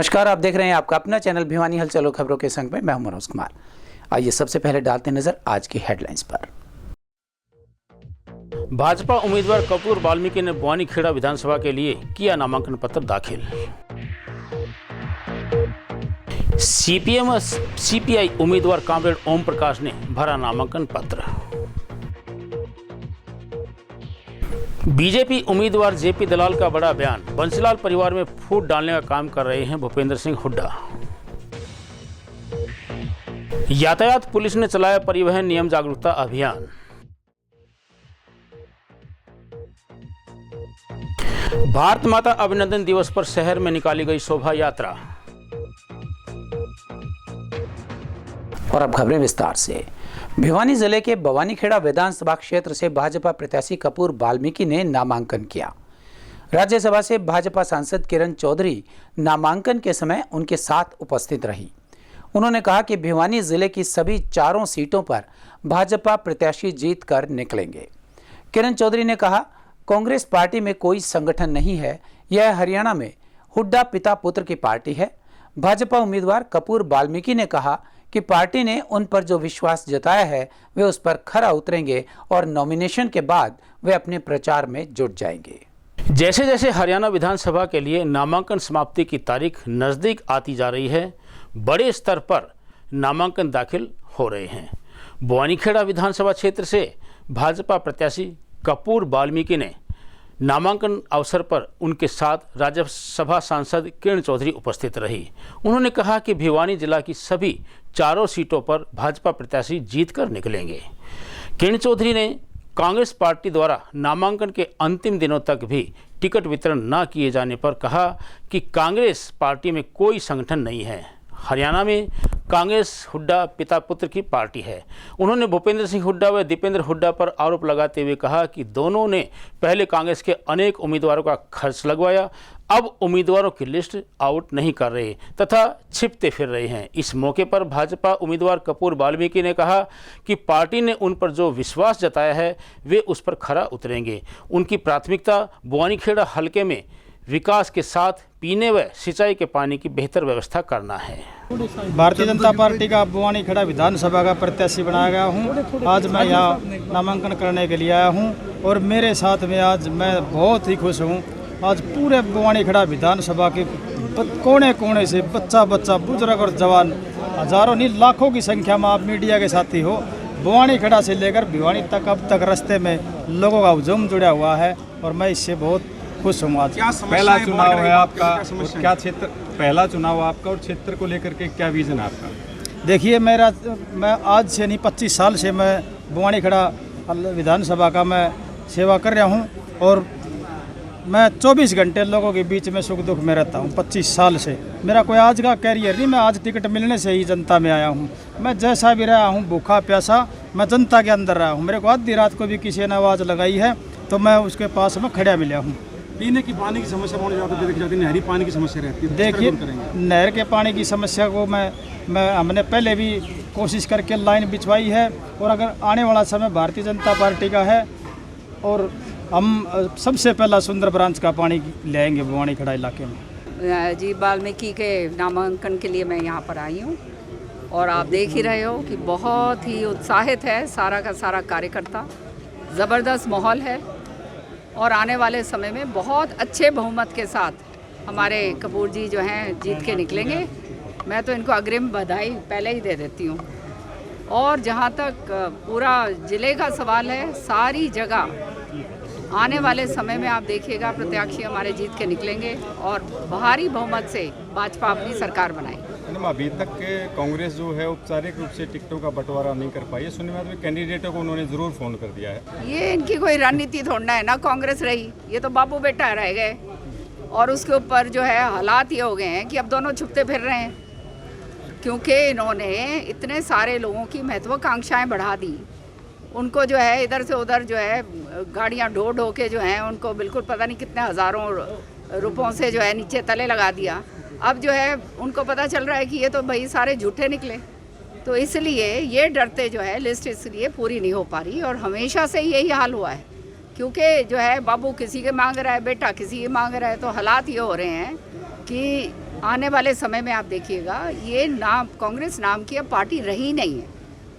नमस्कार, आप देख रहे हैं आपका अपना चैनल भिवानी हलचल खबरों के संग में मैं हूं मनोज कुमार। आइए सबसे पहले डालते हैं नजर आज की हेडलाइंस पर। भाजपा उम्मीदवार कपूर वाल्मीकि ने बवानीखेड़ा विधानसभा के लिए किया नामांकन पत्र दाखिल। सीपीएम और सीपीआई उम्मीदवार कॉमरेड ओम प्रकाश ने भरा नामांकन पत्र। बीजेपी उम्मीदवार जेपी दलाल का बड़ा बयान, बंसीलाल परिवार में फूट डालने का काम कर रहे हैं भूपेंद्र सिंह हुड्डा। यातायात पुलिस ने चलाया परिवहन नियम जागरूकता अभियान। भारत माता अभिनंदन दिवस पर शहर में निकाली गई शोभा यात्रा। और अब खबरें विस्तार से। भिवानी जिले के बवानीखेड़ा विधानसभा क्षेत्र से भाजपा प्रत्याशी कपूर वाल्मीकि ने नामांकन किया। राज्यसभा से भाजपा सांसद किरण चौधरी नामांकन के समय उनके साथ उपस्थित रही। उन्होंने कहा कि भिवानी जिले की सभी 4 सीटों पर भाजपा प्रत्याशी जीत कर निकलेंगे। किरण चौधरी ने कहा, कांग्रेस पार्टी में कोई संगठन नहीं है, यह हरियाणा में हुड्डा पिता पुत्र की पार्टी है। भाजपा उम्मीदवार कपूर वाल्मीकि ने कहा कि पार्टी ने उन पर जो विश्वास जताया है वे उस पर खरा उतरेंगे और नॉमिनेशन के बाद वे अपने प्रचार में जुट जाएंगे। जैसे जैसे हरियाणा विधानसभा के लिए नामांकन समाप्ति की तारीख नज़दीक आती जा रही है, बड़े स्तर पर नामांकन दाखिल हो रहे हैं। बवानीखेड़ा विधानसभा क्षेत्र से भाजपा प्रत्याशी कपूर वाल्मीकि ने नामांकन अवसर पर उनके साथ राज्यसभा सांसद किरण चौधरी उपस्थित रही। उन्होंने कहा कि भिवानी जिला की सभी 4 सीटों पर भाजपा प्रत्याशी जीत कर निकलेंगे। किरण चौधरी ने कांग्रेस पार्टी द्वारा नामांकन के अंतिम दिनों तक भी टिकट वितरण न किए जाने पर कहा कि कांग्रेस पार्टी में कोई संगठन नहीं है, हरियाणा में कांग्रेस हुड्डा पिता पुत्र की पार्टी है। उन्होंने भूपेंद्र सिंह हुड्डा व दीपेंद्र हुड्डा पर आरोप लगाते हुए कहा कि दोनों ने पहले कांग्रेस के अनेक उम्मीदवारों का खर्च लगवाया, अब उम्मीदवारों की लिस्ट आउट नहीं कर रहे तथा छिपते फिर रहे हैं। इस मौके पर भाजपा उम्मीदवार कपूर वाल्मीकि ने कहा कि पार्टी ने उन पर जो विश्वास जताया है वे उस पर खरा उतरेंगे। उनकी प्राथमिकता बवानीखेड़ा हलके में विकास के साथ पीने व सिंचाई के पानी की बेहतर व्यवस्था करना है। भारतीय जनता पार्टी का बवानीखेड़ा विधानसभा का प्रत्याशी बनाया गया हूँ। आज मैं यहाँ नामांकन करने के लिए आया हूँ और मेरे साथ में आज मैं बहुत ही खुश हूँ। आज पूरे बवानीखेड़ा विधानसभा के कोने कोने से बच्चा बुजुर्ग और जवान, हजारों नहीं लाखों की संख्या में आप मीडिया के साथी हो। बवानीखेड़ा से लेकर भिवानी तक अब तक रास्ते में लोगों का हुजूम जुड़ा हुआ है और मैं इससे बहुत खुश हूँ। आज पहला चुनाव है आपका, क्या क्षेत्र पहला चुनाव आपका और क्षेत्र को लेकर के क्या विजन है आपका? देखिए, मैं आज से नहीं 25 साल से मैं बवानीखेड़ा विधानसभा का मैं सेवा कर रहा हूँ और मैं 24 घंटे लोगों के बीच में सुख दुख में रहता हूँ। 25 साल से मेरा कोई आज का कैरियर नहीं, मैं आज टिकट मिलने से ही जनता में आया हूँ। मैं जैसा भी रहा हूँ, भूखा प्यासा, मैं जनता के अंदर रहा हूँ। मेरे को आधी रात को भी किसी ने आवाज़ लगाई है तो मैं उसके पास में खड़ा मिला हूँ। पीने की पानी की समस्या बहुत ज़्यादा देखी जाती है, नहरी पानी की समस्या रहती है। देखिए, नहर के पानी की समस्या को हमने पहले भी कोशिश करके लाइन बिछवाई है और अगर आने वाला समय भारतीय जनता पार्टी का है और हम सबसे पहला सुंदर ब्रांच का पानी ले आएंगे बवानीखेड़ा इलाके में। जी, वाल्मीकि के नामांकन के लिए मैं यहाँ पर आई हूँ और आप देख ही रहे हो कि बहुत ही उत्साहित है सारा का सारा कार्यकर्ता, ज़बरदस्त माहौल है और आने वाले समय में बहुत अच्छे बहुमत के साथ हमारे कपूर जी जो हैं जीत के निकलेंगे। मैं तो इनको अग्रिम बधाई पहले ही दे देती हूँ। और जहाँ तक पूरा ज़िले का सवाल है, सारी जगह आने वाले समय में आप देखिएगा प्रत्याशी हमारे जीत के निकलेंगे और भारी बहुमत से भाजपा अपनी सरकार बनाएगी। अभी तक कांग्रेस जो है औपचारिक रूप से टिकटों का बंटवारा नहीं कर पाई है। सुनने में आता है कैंडिडेटों को उन्होंने जरूर फोन कर दिया है। ये इनकी कोई रणनीति थोड़ा है ना, कांग्रेस रही, ये तो बाबू बेटा रह गए और उसके ऊपर जो है हालात ये हो गए हैं कि अब दोनों छुपते फिर रहे हैं क्योंकि इन्होंने इतने सारे लोगों की महत्वाकांक्षाएं बढ़ा दी। उनको जो है इधर से उधर जो है गाड़ियाँ ढो के जो है उनको बिल्कुल पता नहीं कितने हज़ारों रुपयों से जो है नीचे तले लगा दिया। अब जो है उनको पता चल रहा है कि ये तो भाई सारे झूठे निकले, तो इसलिए ये डरते जो है लिस्ट इसलिए पूरी नहीं हो पा रही और हमेशा से यही हाल हुआ है क्योंकि जो है बाबू किसी के मांग रहा है, बेटा किसी के मांग रहा है, तो हालात ये हो रहे हैं कि आने वाले समय में आप देखिएगा ये नाम कांग्रेस नाम की अब पार्टी रही नहीं है।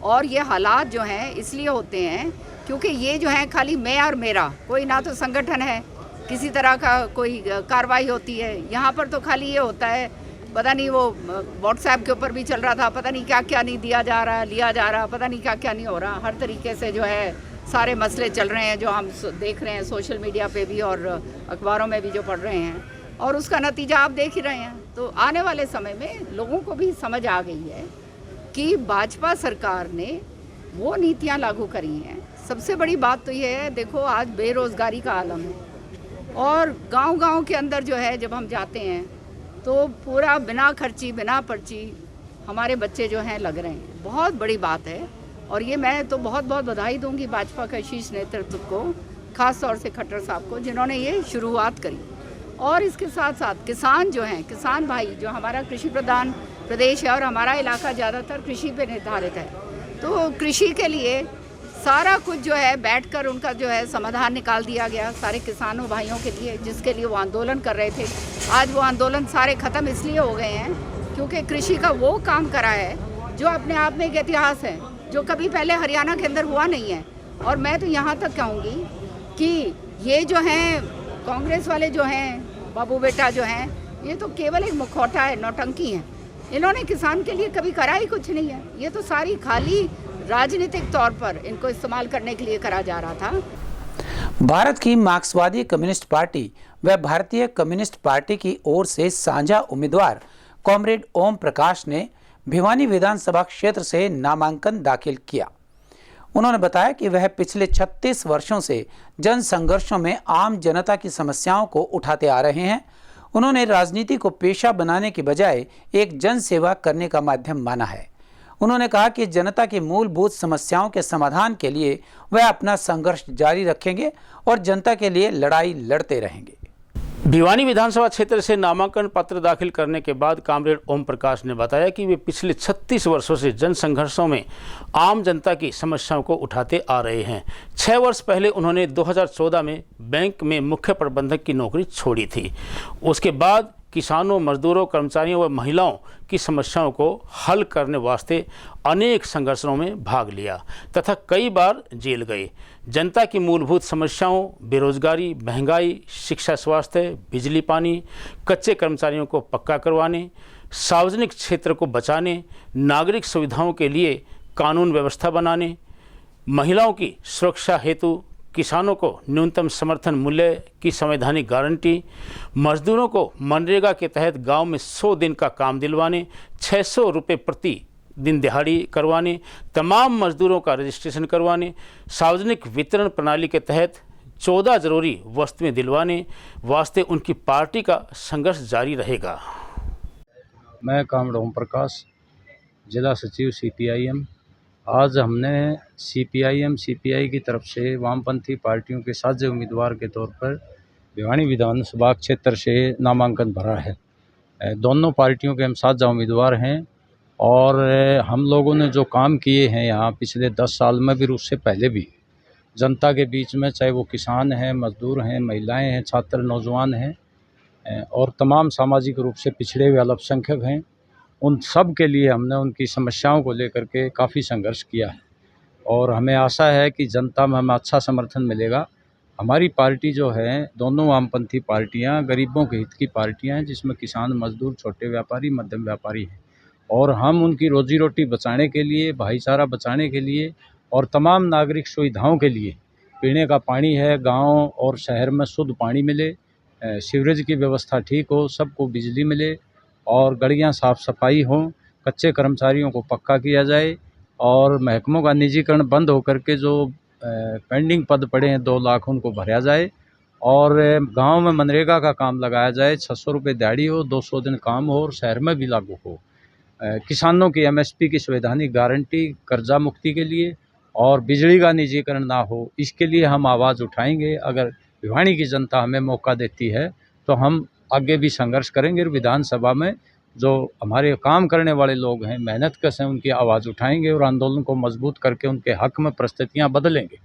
और ये हालात जो हैं इसलिए होते हैं क्योंकि ये जो है खाली मैं और मेरा, कोई ना तो संगठन है, किसी तरह का कोई कार्रवाई होती है। यहाँ पर तो खाली ये होता है, पता नहीं वो व्हाट्सएप के ऊपर भी चल रहा था, पता नहीं क्या क्या नहीं दिया जा रहा, लिया जा रहा, पता नहीं क्या क्या नहीं हो रहा। हर तरीके से जो है सारे मसले चल रहे हैं जो हम देख रहे हैं सोशल मीडिया पे भी और अखबारों में भी जो पढ़ रहे हैं, और उसका नतीजा आप देख ही रहे हैं। तो आने वाले समय में लोगों को भी समझ आ गई है कि भाजपा सरकार ने वो नीतियां लागू करी हैं। सबसे बड़ी बात तो ये है, देखो आज बेरोज़गारी का आलम है और गांव-गांव के अंदर जो है जब हम जाते हैं तो पूरा बिना खर्ची बिना पर्ची हमारे बच्चे जो हैं लग रहे हैं। बहुत बड़ी बात है और ये मैं तो बहुत बहुत बधाई दूंगी भाजपा के शीर्ष नेतृत्व को, ख़ास तौर से खट्टर साहब को जिन्होंने ये शुरुआत करी। और इसके साथ साथ किसान जो हैं, किसान भाई जो हमारा कृषि प्रधान प्रदेश है और हमारा इलाका ज़्यादातर कृषि पे निर्धारित है, तो कृषि के लिए सारा कुछ जो है बैठकर उनका जो है समाधान निकाल दिया गया सारे किसानों भाइयों के लिए, जिसके लिए वो आंदोलन कर रहे थे। आज वो आंदोलन सारे ख़त्म इसलिए हो गए हैं क्योंकि कृषि का वो काम करा है जो अपने आप में एक इतिहास है, जो कभी पहले हरियाणा के अंदर हुआ नहीं है। और मैं तो यहाँ तक कहूँगी कि ये जो हैं कांग्रेस वाले जो हैं बाबू बेटा जो हैं, ये तो केवल एक मुखौटा है, नौटंकी है। इन्होंने किसान के लिए कभी करा ही कुछ नहीं है। ये तो सारी खाली राजनीतिक तौर पर इनको इस्तेमाल करने के लिए करा जा रहा था। भारत की मार्क्सवादी कम्युनिस्ट पार्टी व भारतीय कम्युनिस्ट पार्टी की ओर से साझा उम्मीदवार कॉमरेड ओम प्रकाश ने भिवानी विधानसभा क्षेत्र से नामांकन दाखिल किया। उन्होंने बताया कि वह पिछले 36 वर्षों से जन संघर्षों में आम जनता की समस्याओं को उठाते आ रहे हैं। उन्होंने राजनीति को पेशा बनाने की बजाय एक जन सेवा करने का माध्यम माना है। उन्होंने कहा कि जनता की मूलभूत समस्याओं के समाधान के लिए वह अपना संघर्ष जारी रखेंगे और जनता के लिए लड़ाई लड़ते रहेंगे। भिवानी विधानसभा क्षेत्र से नामांकन पत्र दाखिल करने के बाद कॉमरेड ओम प्रकाश ने बताया कि वे पिछले 36 वर्षों से जन संघर्षों में आम जनता की समस्याओं को उठाते आ रहे हैं। 6 वर्ष पहले उन्होंने 2014 में बैंक में मुख्य प्रबंधक की नौकरी छोड़ी थी। उसके बाद किसानों, मजदूरों, कर्मचारियों व महिलाओं की समस्याओं को हल करने वास्ते अनेक संघर्षों में भाग लिया तथा कई बार जेल गए। जनता की मूलभूत समस्याओं, बेरोजगारी, महंगाई, शिक्षा, स्वास्थ्य, बिजली, पानी, कच्चे कर्मचारियों को पक्का करवाने, सार्वजनिक क्षेत्र को बचाने, नागरिक सुविधाओं के लिए कानून व्यवस्था बनाने, महिलाओं की सुरक्षा हेतु किसानों को न्यूनतम समर्थन मूल्य की संवैधानिक गारंटी, मजदूरों को मनरेगा के तहत गांव में 100 दिन का काम दिलवाने, 600 रुपये प्रति दिन दिहाड़ी करवाने, तमाम मजदूरों का रजिस्ट्रेशन करवाने, सार्वजनिक वितरण प्रणाली के तहत 14 जरूरी वस्तुएं दिलवाने वास्ते उनकी पार्टी का संघर्ष जारी रहेगा। मैं कॉमरेड ओम प्रकाश, जिला सचिव CPIM। आज हमने CPIM CPI की तरफ से वामपंथी पार्टियों के साझे उम्मीदवार के तौर पर भिवानी विधानसभा क्षेत्र से नामांकन भरा है। दोनों पार्टियों के हम साझा उम्मीदवार हैं और हम लोगों ने जो काम किए हैं यहाँ पिछले 10 साल में भी, उससे पहले भी जनता के बीच में, चाहे वो किसान हैं, मजदूर हैं, महिलाएं हैं, छात्र, नौजवान हैं और तमाम सामाजिक रूप से पिछड़े हुए अल्पसंख्यक हैं, उन सब के लिए हमने उनकी समस्याओं को लेकर के काफ़ी संघर्ष किया है और हमें आशा है कि जनता में हमें अच्छा समर्थन मिलेगा। हमारी पार्टी जो है, दोनों वामपंथी पार्टियां गरीबों के हित की पार्टियां हैं, जिसमें किसान, मजदूर, छोटे व्यापारी, मध्यम व्यापारी हैं और हम उनकी रोजी रोटी बचाने के लिए, भाईचारा बचाने के लिए और तमाम नागरिक सुविधाओं के लिए, पीने का पानी है, गाँव और शहर में शुद्ध पानी मिले, सीवरेज की व्यवस्था ठीक हो, सबको बिजली मिले और गलियां साफ़ सफाई हों, कच्चे कर्मचारियों को पक्का किया जाए और महकमों का निजीकरण बंद होकर के जो पेंडिंग पद पड़े हैं 2 लाख, उनको भरा जाए और गांव में मनरेगा का काम लगाया जाए, 600 रुपये दिहाड़ी हो, 200 दिन काम हो और शहर में भी लागू हो। किसानों की MSP की संवैधानिक गारंटी, कर्जा मुक्ति के लिए और बिजली का निजीकरण ना हो, इसके लिए हम आवाज़ उठाएंगे। अगर भिवानी की जनता हमें मौका देती है तो हम आगे भी संघर्ष करेंगे और विधानसभा में जो हमारे काम करने वाले लोग हैं, मेहनतकश हैं, उनकी आवाज़ उठाएंगे और आंदोलन को मजबूत करके उनके हक में परिस्थितियाँ बदलेंगे।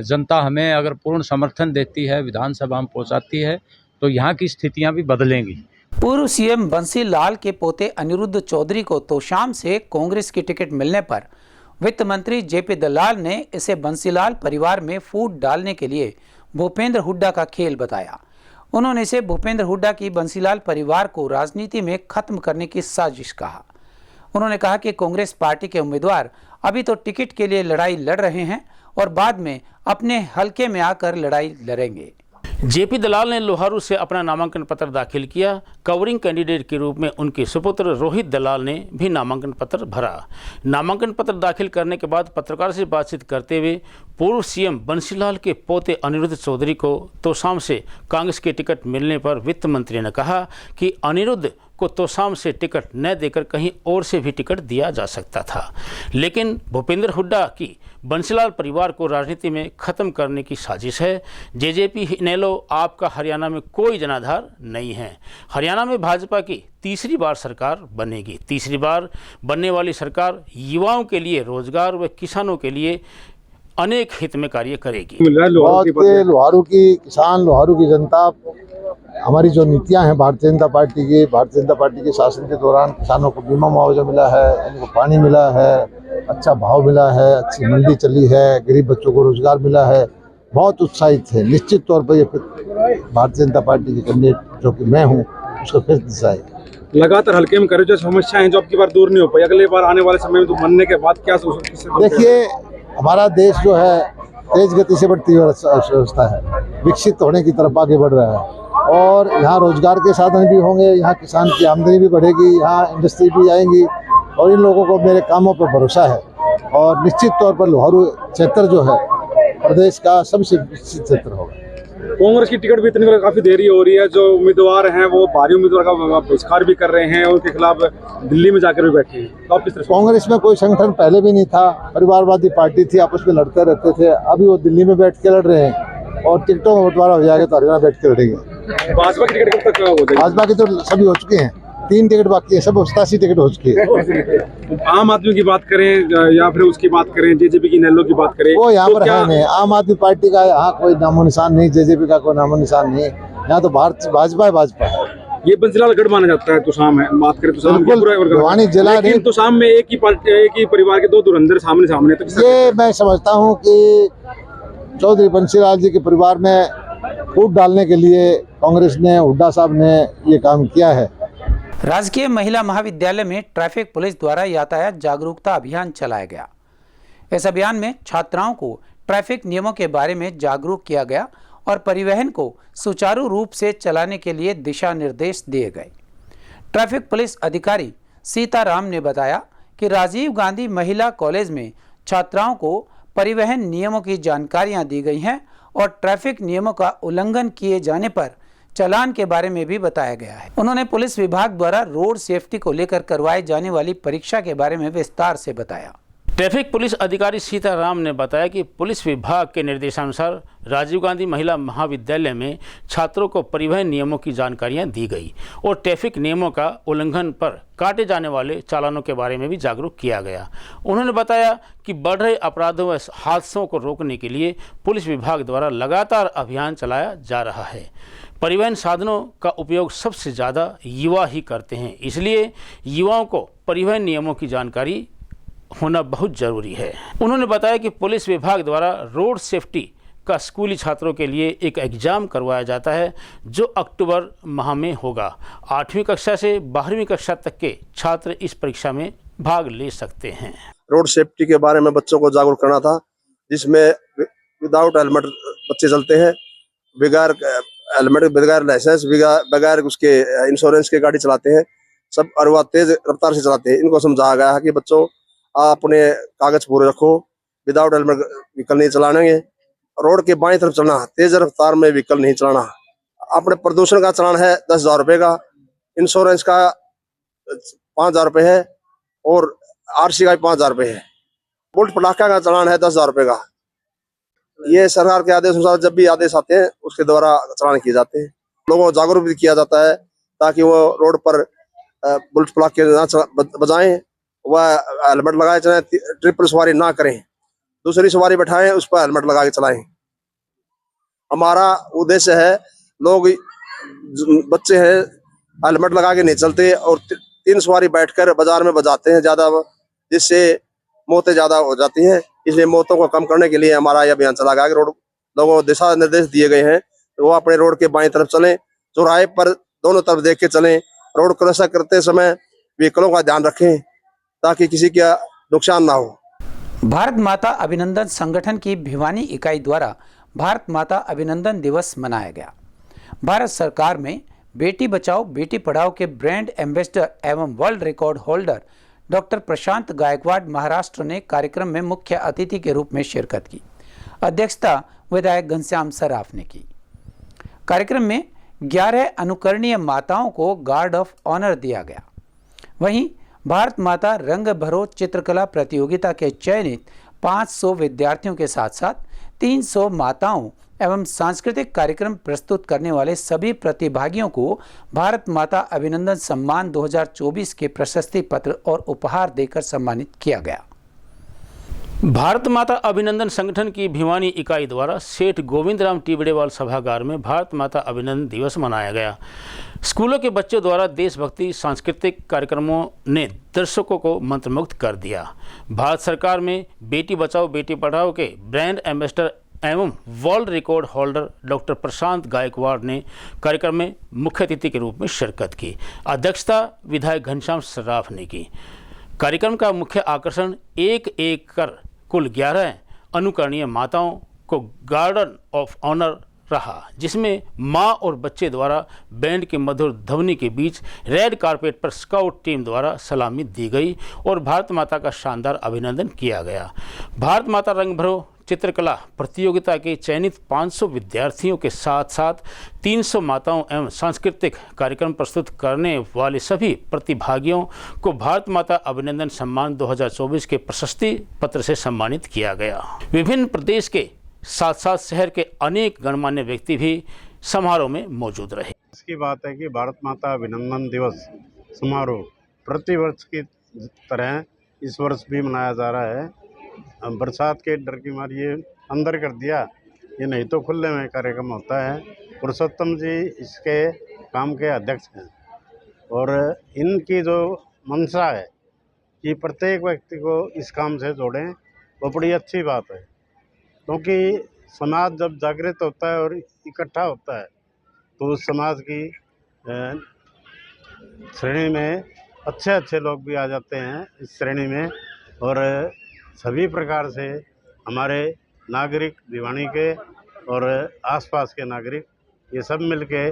जनता हमें अगर पूर्ण समर्थन देती है, विधानसभा में पहुँचाती है, तो यहाँ की स्थितियाँ भी बदलेंगी। पूर्व सीएम बंसी लाल के पोते अनिरुद्ध चौधरी को तोशाम से कांग्रेस की टिकट मिलने पर वित्त मंत्री जेपी दलाल ने इसे बंसीलाल परिवार में फूट डालने के लिए भूपेंद्र हुड्डा का खेल बताया। उन्होंने इसे भूपेंद्र हुड्डा की बंसीलाल परिवार को राजनीति में खत्म करने की साजिश कहा। उन्होंने कहा कि कांग्रेस पार्टी के उम्मीदवार अभी तो टिकट के लिए लड़ाई लड़ रहे हैं और बाद में अपने हलके में आकर लड़ाई लड़ेंगे। जेपी दलाल ने लोहारू से अपना नामांकन पत्र दाखिल किया। कवरिंग कैंडिडेट के रूप में उनके सुपुत्र रोहित दलाल ने भी नामांकन पत्र भरा। नामांकन पत्र दाखिल करने के बाद पत्रकार से बातचीत करते हुए पूर्व सीएम बंसीलाल के पोते अनिरुद्ध चौधरी को तोशाम से कांग्रेस की टिकट मिलने पर वित्त मंत्री ने कहा कि अनिरुद्ध को तोशाम से टिकट न देकर कहीं और से भी टिकट दिया जा सकता था, लेकिन भूपेंद्र हुड्डा की बंसीलाल परिवार को राजनीति में खत्म करने की साजिश है। जेजेपी इनेलो आपका हरियाणा में कोई जनाधार नहीं है। हरियाणा में भाजपा की तीसरी बार सरकार बनेगी। तीसरी बार बनने वाली सरकार युवाओं के लिए रोजगार व किसानों के लिए अनेक हित में कार्य करेगी। लोहारू की किसान, लोहारू की जनता, हमारी जो नीतियां हैं भारतीय जनता पार्टी के शासन के दौरान किसानों को बीमा मुआवजा मिला है, इनको पानी मिला है, अच्छा भाव मिला है, अच्छी मंडी चली है, गरीब बच्चों को रोजगार मिला है, बहुत उत्साहित थे। निश्चित तौर पर ये भारतीय जनता पार्टी के कैंडिडेट जो कि मैं हूँ उसको फिर दिशा है। लगातार हल्के में करे जो समस्या है जो अब की बार दूर नहीं हो पाई, अगले बार आने वाले समय में तो बनने के बाद क्या सोच? देखिए, हमारा देश जो है तेज गति से बढ़ती हुई अर्थव्यवस्था है, विकसित होने की तरफ आगे बढ़ रहा है और यहाँ रोजगार के साधन भी होंगे, यहाँ किसान की आमदनी भी बढ़ेगी, यहाँ इंडस्ट्री भी आएंगी और इन लोगों को मेरे कामों पर भरोसा है। और निश्चित तौर पर लोहारू क्षेत्र जो है प्रदेश का सबसे विकसित क्षेत्र होगा। कांग्रेस की टिकट भी इतनी काफी देरी हो रही है, जो उम्मीदवार हैं वो भारी उम्मीदवार का बहिष्कार भी कर रहे हैं, उनके खिलाफ दिल्ली में जाकर भी बैठे हैं। तो आप किस तरह? कांग्रेस में कोई संगठन पहले भी नहीं था, परिवारवादी पार्टी थी, आपस में लड़ते रहते थे। अभी वो दिल्ली में बैठ के लड़ रहे हैं और टिकटों में बंटवारा हो जाएगा तो हरियाणा बैठ के लड़ेंगे। भाजपा की टिकट कब तक हो जाएगी? भाजपा की तो सभी हो चुके हैं, 3 टिकट बाकी है, सब 87 टिकट हो चुकी है। आम आदमी की बात करें या फिर उसकी बात करें, जेजेपी की नेलो की बात करें, वो यहाँ पर है नहीं। आम आदमी पार्टी का यहाँ कोई नामो निशान नहीं, जेजेपी का कोई नामो निशान नहीं, यहाँ तो भाजपा है। ये बंसीलाल गढ़ माना जाता है तोशाम है, बात करें तोशाम भिवानी जिला नहीं, तोशाम में एक ही पार्टी, एक ही परिवार के दो धुरंधर सामने तो ये मैं समझता हूँ कि चौधरी बंसीलाल जी के परिवार में फूट डालने के लिए कांग्रेस ने, हुड्डा साहब ने ये काम किया है। राजकीय महिला महाविद्यालय में ट्रैफिक पुलिस द्वारा यातायात जागरूकता अभियान चलाया गया। इस अभियान में छात्राओं को ट्रैफिक नियमों के बारे में जागरूक किया गया और परिवहन को सुचारू रूप से चलाने के लिए दिशा निर्देश दिए गए। ट्रैफिक पुलिस अधिकारी सीताराम ने बताया कि राजीव गांधी महिला कॉलेज में छात्राओं को परिवहन नियमों की जानकारियां दी गई हैं और ट्रैफिक नियमों का उल्लंघन किए जाने पर चालान के बारे में भी बताया गया है। उन्होंने पुलिस विभाग द्वारा रोड सेफ्टी को लेकर करवाई जाने वाली परीक्षा के बारे में विस्तार से बताया। ट्रैफिक पुलिस अधिकारी सीताराम ने बताया कि पुलिस विभाग के निर्देशानुसार राजीव गांधी महिला महाविद्यालय में छात्रों को परिवहन नियमों की जानकारियां दी गई और ट्रैफिक नियमों का उल्लंघन पर काटे जाने वाले चालानों के बारे में भी जागरूक किया गया। उन्होंने बताया कि बढ़ रहे अपराधों व हादसों को रोकने के लिए पुलिस विभाग द्वारा लगातार अभियान चलाया जा रहा है। परिवहन साधनों का उपयोग सबसे ज़्यादा युवा ही करते हैं, इसलिए युवाओं को परिवहन नियमों की जानकारी होना बहुत ज़रूरी है। उन्होंने बताया कि पुलिस विभाग द्वारा रोड सेफ्टी का स्कूली छात्रों के लिए एक एग्ज़ाम करवाया जाता है जो अक्टूबर माह में होगा। 8वीं कक्षा से 12वीं कक्षा तक के छात्र इस परीक्षा में भाग ले सकते हैं। रोड सेफ्टी के बारे में बच्चों को जागरूक करना था, जिसमें विदाउट हेलमेट बच्चे चलते हैं, बगैर हेलमेट, बगैर लाइसेंस, बगैर उसके इंश्योरेंस के गाड़ी चलाते हैं सब, और वह तेज रफ्तार से चलाते हैं। इनको समझाया गया है कि बच्चों आप अपने कागज पूरे रखो, विदाउट हेलमेट व्हीकल नहीं चलाएंगे, रोड के बाईं तरफ चलना, तेज रफ्तार में व्हीकल नहीं चलाना। अपने प्रदूषण का चालान है 10,000 रुपये का, इंश्योरेंस का 5,000 रुपये है और आरसी का भी 5,000 रुपये है। बुलेट पटाखा का चालान है 10,000 रुपये का। ये सरकार के आदेश अनुसार जब भी आदेश आते हैं उसके द्वारा चालान किए जाते हैं। लोगों को जागरूक भी किया जाता है ताकि वो रोड पर बुलेट पटाखे ना बजाएं, वह हेलमेट लगाए चलाएं, ट्रिपल सवारी ना करें, दूसरी सवारी बैठाएं उस पर हेलमेट लगा के चलाएं। हमारा उद्देश्य है लोग बच्चे हैं हेलमेट लगा के नहीं चलते और 3 सवारी बैठकर बाजार में बजाते हैं ज़्यादा, जिससे मौतें ज़्यादा हो जाती हैं। इसलिए मौतों को कम करने के लिए हमारा यह अभियान चला गया कि रोड लोगों को दिशा निर्देश दिए गए हैं तो वो अपने रोड के बाईं तरफ चलें, चौराहे पर दोनों तरफ देख के चलें, रोड क्रॉस करते समय व्हीकलों का ध्यान रखें ताकि किसी का नुकसान ना हो। भारत माता अभिनंदन संगठन की भिवानी इकाई द्वारा भारत माता अभिनंदन दिवस मनाया गया। भारत सरकार में बेटी बचाओ बेटी पढ़ाओ के ब्रांड एम्बेसडर एवं वर्ल्ड रिकॉर्ड होल्डर डॉक्टर प्रशांत गायकवाड़ महाराष्ट्र ने कार्यक्रम में मुख्य अतिथि के रूप में शिरकत की। अध्यक्षता विधायक घनश्याम सराफ ने की। कार्यक्रम में 11 अनुकरणीय माताओं को गार्ड ऑफ ऑनर दिया गया। वहीं भारत माता रंग भरो चित्रकला प्रतियोगिता के चयनित 500 विद्यार्थियों के साथ साथ 300 माताओं एवं सांस्कृतिक कार्यक्रम प्रस्तुत करने वाले सभी प्रतिभागियों को भारत माता अभिनंदन सम्मान 2024 के प्रशस्ति पत्र और उपहार देकर सम्मानित किया गया। भारत माता अभिनंदन संगठन की भिवानी इकाई द्वारा सेठ गोविंद राम टिबड़ेवाल सभागार में भारत माता अभिनंदन दिवस मनाया गया। स्कूलों के बच्चों द्वारा देशभक्ति सांस्कृतिक कार्यक्रमों ने दर्शकों को मंत्रमुग्ध कर दिया। भारत सरकार में बेटी बचाओ बेटी पढ़ाओ के ब्रांड एम्बेसडर एवं वर्ल्ड रिकॉर्ड होल्डर डॉक्टर प्रशांत गायकवाड़ ने कार्यक्रम में मुख्य अतिथि के रूप में शिरकत की। अध्यक्षता विधायक घनश्याम सराफ ने की। कार्यक्रम का मुख्य आकर्षण एक कर कुल 11 अनुकरणीय माताओं को गार्डन ऑफ ऑनर रहा, जिसमें मां और बच्चे द्वारा बैंड के मधुर ध्वनि के बीच रेड कारपेट पर स्काउट टीम द्वारा सलामी दी गई और भारत माता का शानदार अभिनंदन किया गया। भारत माता रंग भरो चित्रकला प्रतियोगिता के चयनित 500 विद्यार्थियों के साथ साथ 300 माताओं एवं सांस्कृतिक कार्यक्रम प्रस्तुत करने वाले सभी प्रतिभागियों को भारत माता अभिनंदन सम्मान 2024 के प्रशस्ति पत्र से सम्मानित किया गया। विभिन्न प्रदेश के साथ साथ शहर के अनेक गणमान्य व्यक्ति भी समारोह में मौजूद रहे। इसकी बात है कि भारत माता अभिनंदन दिवस समारोह प्रतिवर्ष की तरह इस वर्ष भी मनाया जा रहा है। बरसात के डर की मारी ये अंदर कर दिया, ये नहीं तो खुले में कार्यक्रम होता है। पुरुषोत्तम जी इसके काम के अध्यक्ष हैं और इनकी जो मंशा है कि प्रत्येक व्यक्ति को इस काम से जोड़ें, वो बड़ी अच्छी बात है, क्योंकि समाज जब जागृत होता है और इकट्ठा होता है तो उस समाज की श्रेणी में अच्छे लोग भी आ जाते हैं इस श्रेणी में। और सभी प्रकार से हमारे नागरिक भिवानी के और आसपास के नागरिक ये सब मिलके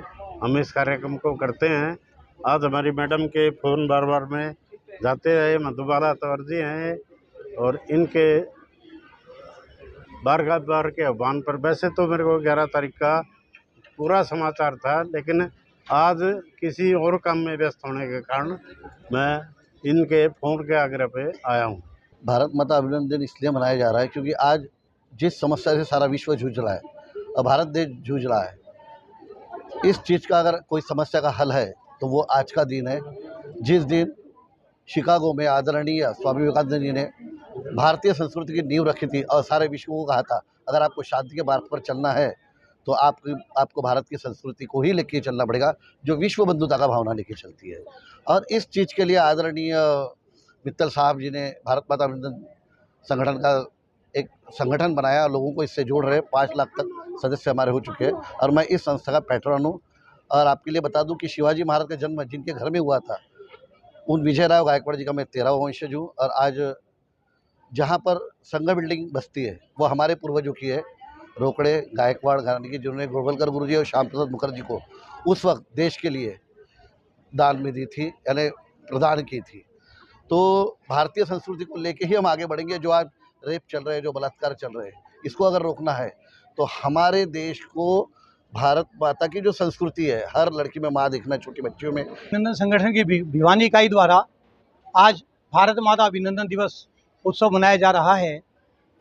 हम इस कार्यक्रम को करते हैं। आज हमारी मैडम के फ़ोन बार में जाते रहे, मधुबाला तंवर जी हैं और इनके बार के आह्वान पर, वैसे तो मेरे को 11 तारीख का पूरा समाचार था, लेकिन आज किसी और काम में व्यस्त होने के कारण मैं इनके फ़ोन के आग्रह पे आया हूँ। भारत माता अभिनंदन इसलिए मनाया जा रहा है क्योंकि आज जिस समस्या से सारा विश्व जूझ रहा है और भारत देश जूझ रहा है, इस चीज़ का अगर कोई समस्या का हल है तो वो आज का दिन है, जिस दिन शिकागो में आदरणीय स्वामी विवेकानंद जी ने भारतीय संस्कृति की नींव रखी थी और सारे विश्व को कहा था अगर आपको शांति के मार्ग पर चलना है तो आपको भारत की संस्कृति को ही लेके चलना पड़ेगा, जो विश्व बंधुता का भावना लेके चलती है। और इस चीज़ के लिए आदरणीय मित्तल साहब जी ने भारत माता अभिनंदन संगठन का एक संगठन बनाया, लोगों को इससे जोड़ रहे। 5 लाख तक सदस्य हमारे हो चुके हैं और मैं इस संस्था का पैट्रन हूँ। और आपके लिए बता दूं कि शिवाजी महाराज का जन्म जिनके घर में हुआ था, उन विजयराव गायकवाड़ जी का मैं 13वां वंशज हूँ। और आज जहाँ पर संघ बिल्डिंग बसती है वो हमारे पूर्वजों की है, रोकड़े गायकवाड़ घराने की, जिन्होंने गोरवलकर गुरु जी और श्याम प्रसाद मुखर्जी को उस वक्त देश के लिए दान में दी थी, यानी प्रदान की थी। तो भारतीय संस्कृति को लेके ही हम आगे बढ़ेंगे। जो आज रेप चल रहे हैं, जो बलात्कार चल रहे हैं, इसको अगर रोकना है तो हमारे देश को भारत माता की जो संस्कृति है, हर लड़की में माँ देखना, छोटी बच्चियों में। अभिनंदन संगठन की भिवानी इकाई द्वारा आज भारत माता अभिनंदन दिवस उत्सव मनाया जा रहा है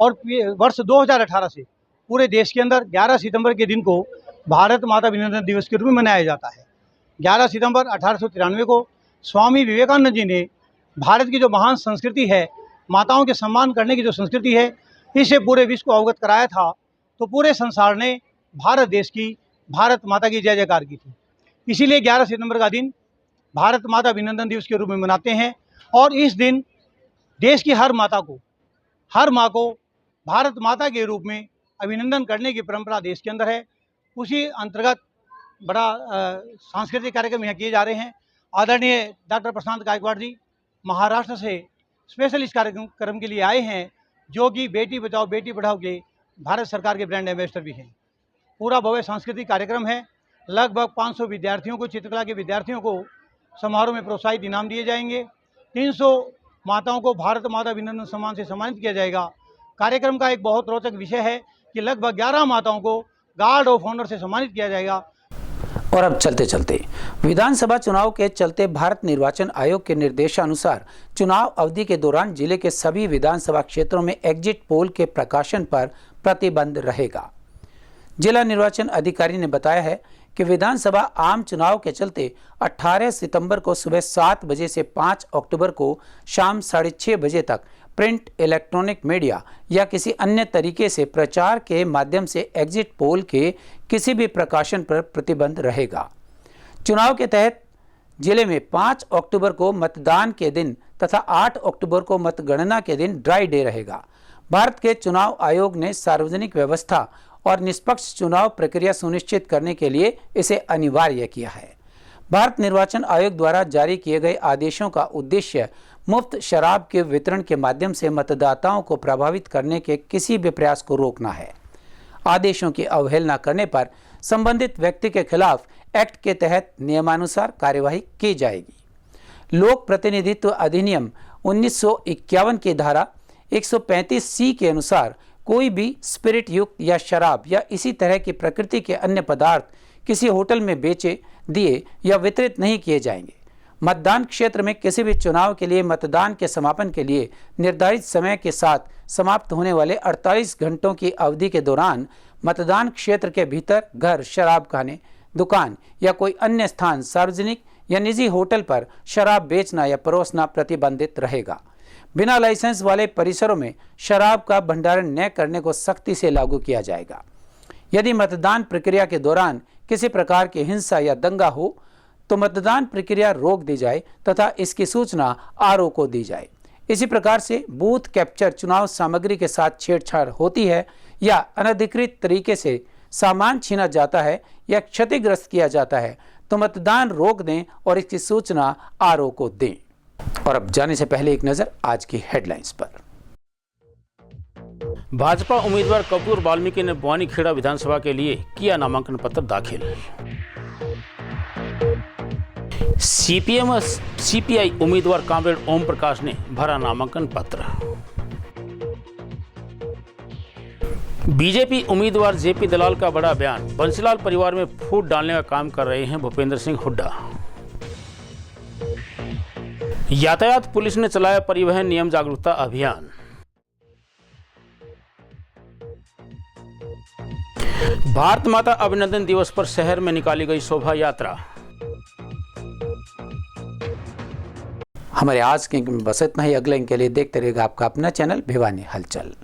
और वर्ष 2018 से पूरे देश के अंदर 11 सितंबर के दिन को भारत माता अभिनंदन दिवस के रूप में मनाया जाता है। 11 सितंबर 1893 को स्वामी विवेकानंद जी ने भारत की जो महान संस्कृति है, माताओं के सम्मान करने की जो संस्कृति है, इसे पूरे विश्व को अवगत कराया था। तो पूरे संसार ने भारत देश की, भारत माता की जय जयकार की थी। इसीलिए 11 सितंबर का दिन भारत माता अभिनंदन दिवस के रूप में मनाते हैं। और इस दिन देश की हर माँ को भारत माता के रूप में अभिनंदन करने की परंपरा देश के अंदर है। उसी अंतर्गत बड़ा सांस्कृतिक कार्यक्रम यहाँ किए जा रहे हैं। आदरणीय डॉक्टर प्रशांत गायकवाड़ जी महाराष्ट्र से स्पेशल इस कार्यक्रम के लिए आए हैं, जो कि बेटी बचाओ बेटी पढ़ाओ के भारत सरकार के ब्रांड एम्बेसडर भी हैं। पूरा भव्य सांस्कृतिक कार्यक्रम है। लगभग 500 विद्यार्थियों को, चित्रकला के विद्यार्थियों को समारोह में प्रोत्साहित इनाम दिए जाएंगे। 300 माताओं को भारत माता अभिनंदन सम्मान से सम्मानित किया जाएगा। कार्यक्रम का एक बहुत रोचक विषय है कि लगभग 11 माताओं को गार्ड ऑफ ऑनर से सम्मानित किया जाएगा। और अब चलते चलते विधानसभा चुनाव के चलते भारत निर्वाचन आयोग के निर्देशानुसार चुनाव अवधि के दौरान जिले के सभी विधानसभा क्षेत्रों में एग्जिट पोल के प्रकाशन पर प्रतिबंध रहेगा। जिला निर्वाचन अधिकारी ने बताया है कि विधानसभा आम चुनाव के चलते 18 सितंबर को सुबह 7 बजे से 5 अक्टूबर को शाम 6:30 बजे तक प्रिंट, इलेक्ट्रॉनिक मीडिया या किसी अन्य तरीके से प्रचार के माध्यम से एग्जिट पोल के किसी भी प्रकाशन पर प्रतिबंध रहेगा। चुनाव के तहत जिले में 5 अक्टूबर को मतदान के दिन तथा 8 अक्टूबर को मतगणना के दिन ड्राई डे रहेगा। भारत के चुनाव आयोग ने सार्वजनिक व्यवस्था और निष्पक्ष चुनाव प्रक्रिया सुनिश्चित करने के लिए इसे अनिवार्य किया है। भारत निर्वाचन आयोग द्वारा जारी किए गए आदेशों का उद्देश्य मुफ्त शराब के वितरण के माध्यम से मतदाताओं को प्रभावित करने के किसी भी प्रयास को रोकना है। आदेशों की अवहेलना करने पर संबंधित व्यक्ति के खिलाफ एक्ट के तहत नियमानुसार कार्यवाही की जाएगी। लोक प्रतिनिधित्व अधिनियम 1951 की धारा 135C के अनुसार कोई भी स्पिरिट युक्त या शराब या इसी तरह की प्रकृति के अन्य पदार्थ किसी होटल में बेचे, दिए या वितरित नहीं किए जाएंगे। मतदान क्षेत्र में किसी भी चुनाव के लिए मतदान के समापन के लिए निर्धारित समय के साथ समाप्त होने वाले 48 घंटों की अवधि के दौरान मतदान क्षेत्र के भीतर घर, शराब खाने, दुकान या कोई अन्य स्थान, सार्वजनिक या निजी होटल पर शराब बेचना या परोसना प्रतिबंधित रहेगा। बिना लाइसेंस वाले परिसरों में शराब का भंडारण न करने को सख्ती से लागू किया जाएगा। यदि मतदान प्रक्रिया के दौरान किसी प्रकार की हिंसा या दंगा हो तो मतदान प्रक्रिया रोक दी जाए तथा इसकी सूचना आरओ को दी जाए। इसी प्रकार से बूथ कैप्चर, चुनाव सामग्री के साथ छेड़छाड़ होती है या अनधिकृत तरीके से सामान छीना जाता है या क्षतिग्रस्त किया जाता है तो मतदान रोक दें और इसकी सूचना आरओ को दें। और अब जाने से पहले एक नजर आज की हेडलाइंस पर। भाजपा उम्मीदवार कपूर वाल्मीकि ने बवानीखेड़ा विधानसभा के लिए किया नामांकन पत्र दाखिल। सीपीआई उम्मीदवार कामरेड ओम प्रकाश ने भरा नामांकन पत्र। बीजेपी उम्मीदवार जेपी दलाल का बड़ा बयान, बंसीलाल परिवार में फूट डालने का काम कर रहे हैं भूपेंद्र सिंह हुड्डा। यातायात पुलिस ने चलाया परिवहन नियम जागरूकता अभियान। भारत माता अभिनंदन दिवस पर शहर में निकाली गई शोभा यात्रा। हमारे आज के बस इतना ही। अगले के लिए देखते रहेगा आपका अपना चैनल भिवानी हलचल।